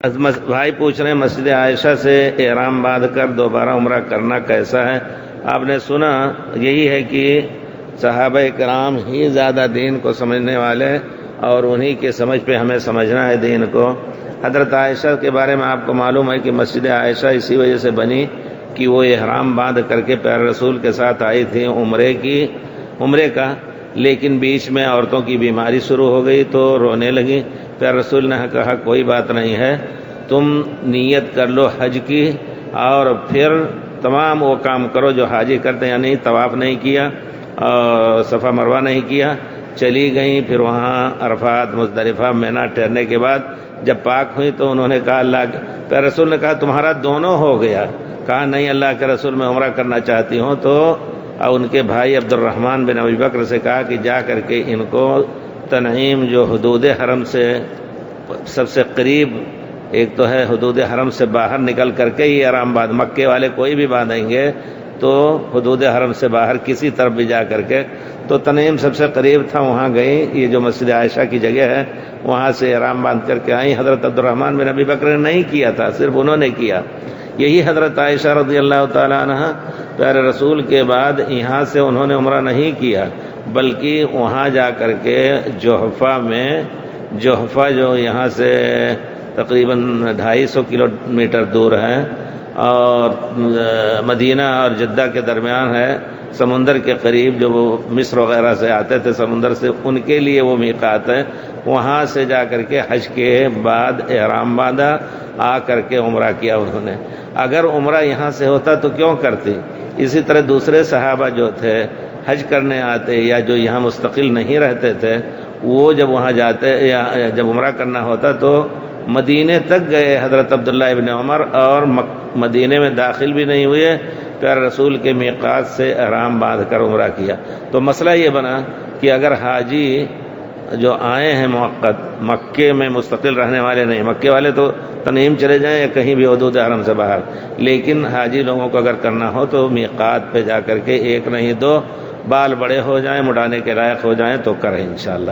بھائی پوچھ رہے ہیں مسجد عائشہ سے احرام باندھ کر دوبارہ عمرہ کرنا کیسا ہے؟ آپ نے سنا، یہی ہے کہ صحابہ کرام ہی زیادہ دین کو سمجھنے والے، اور انہی کے سمجھ پہ ہمیں سمجھنا ہے دین کو۔ حضرت عائشہ کے بارے میں آپ کو معلوم ہے کہ مسجد عائشہ اسی وجہ سے بنی کہ وہ احرام باندھ کر کے پیارے رسول کے ساتھ آئی تھی عمرے کا، لیکن بیچ میں عورتوں کی بیماری شروع ہو گئی تو رونے لگی۔ پیارے رسول نے کہا کوئی بات نہیں ہے، تم نیت کر لو حج کی، اور پھر تمام وہ کام کرو جو حاجی کرتے ہیں، یعنی طواف نہیں کیا اور صفا مروہ نہیں کیا۔ چلی گئیں، پھر وہاں عرفات مزدلفہ مینا ٹھہرنے کے بعد جب پاک ہوئی تو انہوں نے کہا پیارے رسول نے کہا تمہارا دونوں ہو گیا۔ کہا نہیں اللہ کے رسول، میں عمرہ کرنا چاہتی ہوں۔ تو ان کے بھائی عبد الرحمن بن ابی بکر سے کہا کہ جا کر کے ان کو تنعیم جو حدود حرم سے سب سے قریب، ایک تو ہے حدود حرم سے باہر نکل کر کے ہی احرام باندھ، مکے والے کوئی بھی باندھیں گے تو حدود حرم سے باہر کسی طرف بھی جا کر کے، تو تنعیم سب سے قریب تھا، وہاں گئی۔ یہ جو مسجد عائشہ کی جگہ ہے وہاں سے احرام باندھ کر کے آئیں۔ حضرت عبد الرحمن بن ابی بکر نے نہیں کیا تھا، صرف انہوں نے کیا۔ یہی حضرت عائشہ رضی اللہ تعالیٰ عنہ پیارے رسول کے بعد یہاں سے انہوں نے عمرہ نہیں کیا، بلکہ وہاں جا کر کے جوحفہ جو یہاں سے تقریباً 250 کلومیٹر دور ہے، اور مدینہ اور جدہ کے درمیان ہے، سمندر کے قریب، جو وہ مصر وغیرہ سے آتے تھے سمندر سے، ان کے لیے وہ میقات ہے۔ وہاں سے جا کر کے حج کے بعد احرام باندھا، آ کر کے عمرہ کیا انہوں نے۔ اگر عمرہ یہاں سے ہوتا تو کیوں کرتی؟ اسی طرح دوسرے صحابہ جو تھے حج کرنے آتے یا جو یہاں مستقل نہیں رہتے تھے، وہ جب وہاں جاتے یا جب عمرہ کرنا ہوتا تو مدینے تک گئے حضرت عبداللہ ابن عمر، اور مدینے میں داخل بھی نہیں ہوئے، پیارے رسول کے میقات سے احرام باندھ کر عمرہ کیا۔ تو مسئلہ یہ بنا کہ اگر حاجی جو آئے ہیں موقت، مکے میں مستقل رہنے والے نہیں، مکے والے تو تنعیم چلے جائیں یا کہیں بھی حدود حرم سے باہر، لیکن حاجی لوگوں کو اگر کرنا ہو تو میقات پہ جا کر کے ایک نہیں دو، بال بڑے ہو جائیں، مڈانے کے لائق ہو جائیں تو کریں انشاءاللہ۔